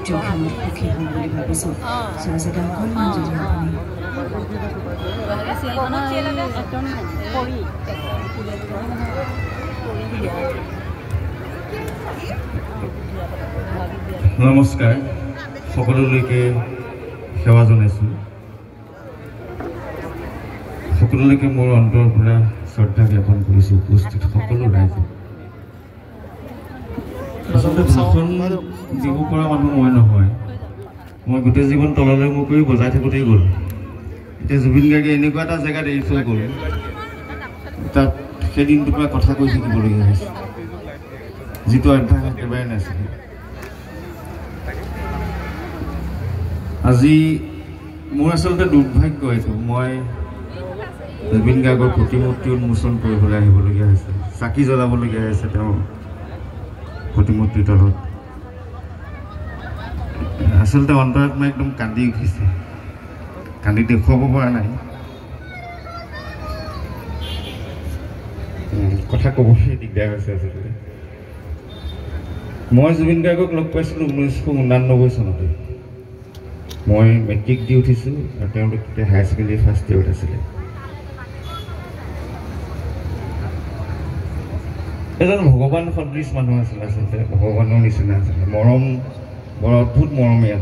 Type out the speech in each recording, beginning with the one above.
সুখী হ'ম বুলি ভাবিছোঁ চাৰ্জাদা অকণমান যদি আপুনি নমস্কাৰ সকলোলৈকে সেৱা জনাইছোঁ সকলোলৈকে মোৰ অন্তৰৰ পৰা শ্ৰদ্ধা জ্ঞাপন কৰিছোঁ উপস্থিত সকলো ৰাইজে আচলতে ভাষণ দিব পৰা মানুহ মই নহয় মই গোটেই জীৱন তললৈ মুখ কৰি বজাই থাকোঁতেই গ'ল এতিয়া জুবিন গাৰ্গে এনেকুৱা এটা জেগাত এৰি থৈ গ'ল তাত সেই দিনটোৰ পৰা কথা কৈ থাকিবলগীয়া হৈছে যিটো অভ্যাস একেবাৰে নাছিলে আজি মোৰ আচলতে দুৰ্ভাগ্য এইটো মই জুবিন গাৰ্গৰ প্ৰতিমূৰ্তি উন্মোচন কৰিবলৈ আহিবলগীয়া হৈছে চাকি জ্বলাবলগীয়া হৈছে তেওঁৰ প্ৰতিমূৰ্তিৰ তলত আচলতে অন্তৰাত্মা একদম কান্দি উঠিছে কান্দি দেখুৱাব পৰা নাই কথা ক'বলৈ দিগদাৰ হৈছে আচলতে মই জুবিন গাৰ্গক লগ পাইছিলোঁ 1989 চনতে মই মেট্ৰিক দি উঠিছোঁ আৰু তেওঁলোক তেতিয়া হায়াৰ ছেকেণ্ডেৰী ফাৰ্ষ্ট ইয়েৰত আছিলে এজন ভগৱান সদৃশ মানুহ আছিলে আচলতে ভগৱানৰ নিচিনা আছিলে মৰম বৰ অদ্ভুত মৰমীয়া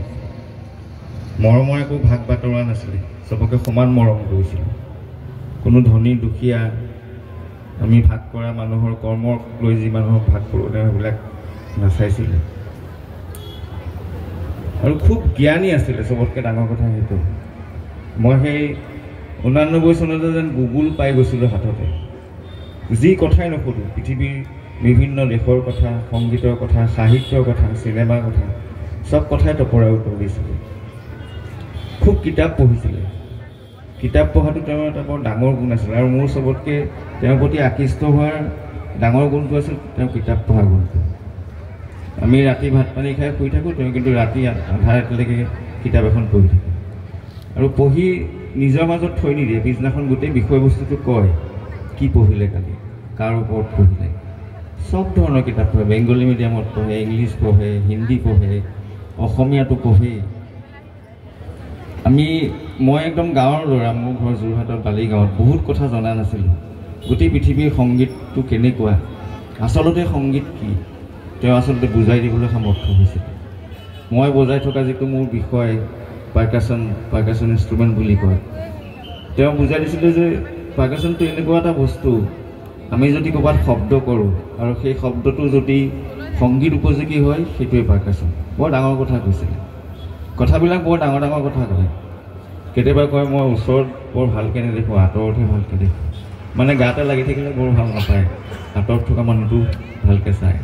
মৰমৰ একো ভাগ বাতৰা নাছিলে চবকে সমান মৰম কৰিছিল কোনো ধনী দুখীয়া আমি ভাগ কৰা মানুহৰ কৰ্মক লৈ যি মানুহক ভাগ কৰোঁ সেইবিলাক নাচাইছিলে আৰু খুব জ্ঞানী আছিলে চবতকৈ ডাঙৰ কথা সেইটো মই সেই 89 চনতে যেন গুগল পাই গৈছিলোঁ হাততে যি কথাই নক'লোঁ পৃথিৱীৰ বিভিন্ন দেশৰ কথা সংগীতৰ কথা সাহিত্যৰ কথা চিনেমাৰ কথা সব কথাই টপৰাই উত্তৰ দিছিলে খুব কিতাপ পঢ়িছিলে কিতাপ পঢ়াটো তেওঁৰ এটা বৰ ডাঙৰ গুণ আছিলে আৰু মোৰ চবতকৈ তেওঁৰ প্ৰতি আকৃষ্ট হোৱাৰ ডাঙৰ গুণটো আছিল তেওঁ কিতাপ পঢ়া গুণটো আমি ৰাতি ভাত পানী খাই শুই থাকোঁ তেওঁ কিন্তু ৰাতি আধা ৰাতিলৈকে কিতাপ এখন পঢ়ি থাকে আৰু পঢ়ি নিজৰ মাজত থৈ নিদিয়ে পিছদিনাখন গোটেই বিষয়বস্তুটো কয় কি পঢ়িলে কালি কাৰ ওপৰত পঢ়িলে সব ধৰণৰ কিতাপ পঢ়ে বেংগলী মিডিয়ামত পঢ়ে ইংলিছ পঢ়ে হিন্দী পঢ়ে অসমীয়াটো পঢ়ে মই একদম গাঁৱৰ ল'ৰা মোৰ ঘৰ যোৰহাটৰ বালিগাঁৱত বহুত কথা জনা নাছিলোঁ গোটেই পৃথিৱীৰ সংগীতটো কেনেকুৱা আচলতে সংগীত কি তেওঁ আচলতে বুজাই দিবলৈ সামৰ্থ্য হৈছিল মই বজাই থকা যিটো মোৰ বিষয় পাৰ্কাছন ইনষ্ট্ৰুমেণ্ট বুলি কয় তেওঁ বুজাই দিছিলে যে পাৰ্কাছনটো এনেকুৱা এটা বস্তু আমি যদি ক'ৰবাত শব্দ কৰোঁ আৰু সেই শব্দটো যদি সংগীত উপযোগী হয় সেইটোৱে পাৰ্কাছন বৰ ডাঙৰ কথা কৈছিলে কথাবিলাক বৰ ডাঙৰ ডাঙৰ কথা কয় কেতিয়াবা কয় মই ওচৰত বৰ ভালকৈ নেদেখোঁ আঁতৰতহে ভালকৈ দেখোঁ মানে গাতে লাগি থাকিলে বৰ ভাল নাপায় আঁতৰত থকা মানুহটো ভালকৈ চায়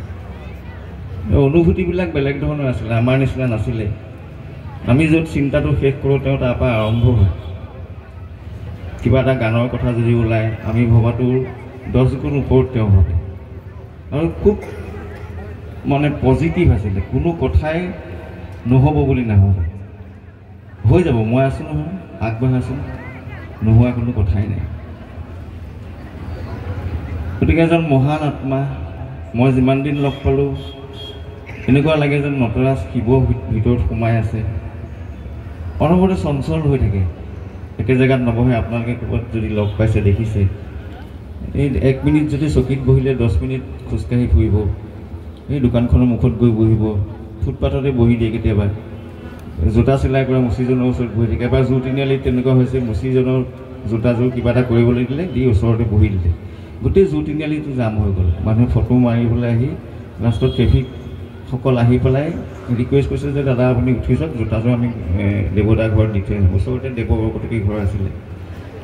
অনুভূতিবিলাক বেলেগ ধৰণৰ আছিলে আমাৰ নিচিনা নাছিলে আমি য'ত চিন্তাটো শেষ কৰোঁ তেওঁ তাৰপৰা আৰম্ভ হয় কিবা এটা গানৰ কথা যদি ওলায় আমি ভবাটোৰ 10 গুণ ওপৰত তেওঁ ভাবে আৰু খুব মানে পজিটিভ আছিলে কোনো কথাই নহ'ব বুলি নাভাবে হৈ যাব মই আছোঁ নহয় আগবাঢ়াচোন নোহোৱা কোনো কথাই নাই গতিকে এজন মহান আত্মা মই যিমান দিন লগ পালোঁ এনেকুৱা লাগে যেন নটৰাজ শিৱ ভিতৰত সোমাই আছে অনবৰতে চঞ্চল হৈ থাকে একে জেগাত নবহে আপোনালোকে ক'ৰবাত যদি লগ পাইছে দেখিছে এই 1 মিনিট যদি চকীত বহিলে 10 মিনিট খোজকাঢ়ি ফুৰিব এই দোকানখনৰ মুখত গৈ বহিব ফুটপাথতে বহি দিয়ে কেতিয়াবা জোতা চিলাই কৰা মুচিজনৰ ওচৰত বহি থাকে এবাৰ জোৰ তিনিআলিত তেনেকুৱা হৈছে মুচিজনৰ জোতাযোৰ কিবা এটা কৰিবলৈ দিলে দি ওচৰতে বহি দিলে গোটেই জোৰ তিনিআলিটো জাম হৈ গ'ল মানুহে ফটো মাৰিবলৈ আহি লাষ্টত ট্ৰেফিকসকল আহি পেলাই ৰিকুৱেষ্ট কৰিছে যে দাদা আপুনি উঠি যাওক জোতাযোৰ আমি দেৱদাৰ ঘৰত দি থৈ আহিম ওচৰতে দেৱবৰকটকী ঘৰ আছিলে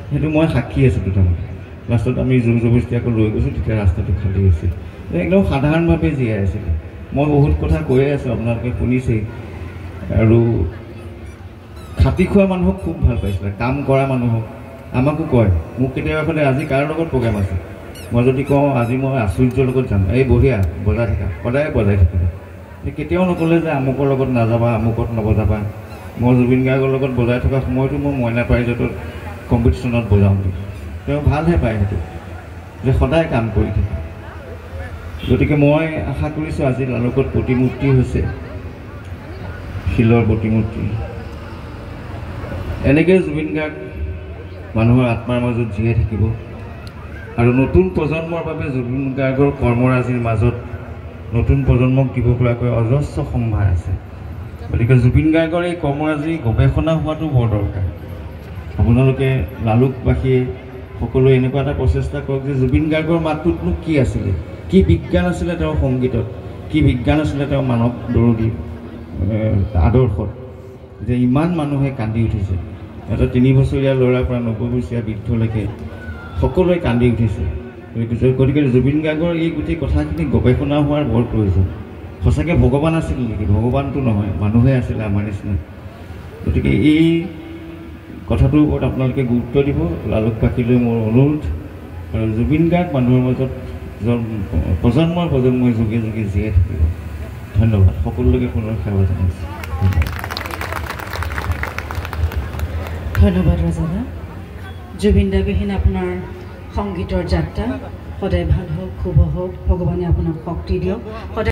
সেইটো মই সাক্ষী আছিলোঁ তাৰমানে লাষ্টত আমি জোৰ জবৰদস্তি আকৌ লৈ গৈছোঁ তেতিয়া ৰাস্তাটো খালী হৈছিল একদম সাধাৰণভাৱে জীয়াই আছিলে মই বহুত কথা কৈয়ে আছোঁ আপোনালোকে শুনিছেই আৰু খাটি খোৱা মানুহক খুব ভাল পাইছিলে কাম কৰা মানুহক আমাকো কয় মোক কেতিয়াবা ক'লে আজি কাৰ লগত প্ৰগ্ৰেম আছে মই যদি কওঁ আজি মই আচুৰ্যৰ লগত যাম এই বঢ়িয়া বজাই থাকা সদায় বজাই থাকিবা কেতিয়াও নক'লে যে আমুকৰ লগত নাযাবা আমুকত নবজাবা মই জুবিন গাৰ্গৰ লগত বজাই থকা সময়তো মই মইনা পাৰিজাতৰ কম্পিটিশ্যনত বজাওঁ বুলি তেওঁ ভালহে পায় সেইটো যে সদায় কাম কৰি থাকে গতিকে মই আশা কৰিছোঁ আজি লালুকত প্ৰতিমূৰ্তি হৈছে শিলৰ প্ৰতিমূৰ্তি এনেকৈ জুবিন গাৰ্গ মানুহৰ আত্মাৰ মাজত জীয়াই থাকিব আৰু নতুন প্ৰজন্মৰ বাবে জুবিন গাৰ্গৰ কৰ্মৰাজিৰ মাজত নতুন প্ৰজন্মক দিব পৰাকৈ অজস্ৰ সম্ভাৰ আছে গতিকে জুবিন গাৰ্গৰ এই কৰ্মৰাজি গৱেষণা হোৱাটো বৰ দৰকাৰ আপোনালোকে লালুকবাসীয়ে সকলোৱে এনেকুৱা এটা প্ৰচেষ্টা কৰক যে জুবিন গাৰ্গৰ মাতটোতনো কি আছিলে কি বিজ্ঞান আছিলে তেওঁৰ সংগীতত কি বিজ্ঞান আছিলে তেওঁৰ মানৱ দৰদী আদৰ্শত যে ইমান মানুহে কান্দি উঠিছে এটা 3 বছৰীয়া ল'ৰাৰ পৰা 90 বছৰীয়া বৃদ্ধলৈকে সকলোৱে কান্দি উঠিছে গতিকে জুবিন গাৰ্গৰ এই গোটেই কথাখিনি গৱেষণা হোৱাৰ বৰ প্ৰয়োজন সঁচাকৈ ভগৱান আছিল নেকি ভগৱানটো নহয় মানুহে আছিলে আমাৰ নিচিনা গতিকে এই কথাটোৰ ওপৰত আপোনালোকে গুৰুত্ব দিব লালুকবাসীলৈ মোৰ অনুৰোধ আৰু জুবিন গাৰ্গ মানুহৰ মাজত প্ৰজন্মই যুগে যুগে জীয়াই থাকিব ধন্যবাদ সকলোকে পুনৰ সেৱা জনাইছোঁ ধন্যবাদ ৰাজাদা জুবিন দাবিহীন আপোনাৰ সংগীতৰ যাত্ৰা সদায় ভাল হওক শুভ হওক ভগৱানে আপোনাক শক্তি দিয়ক সদায়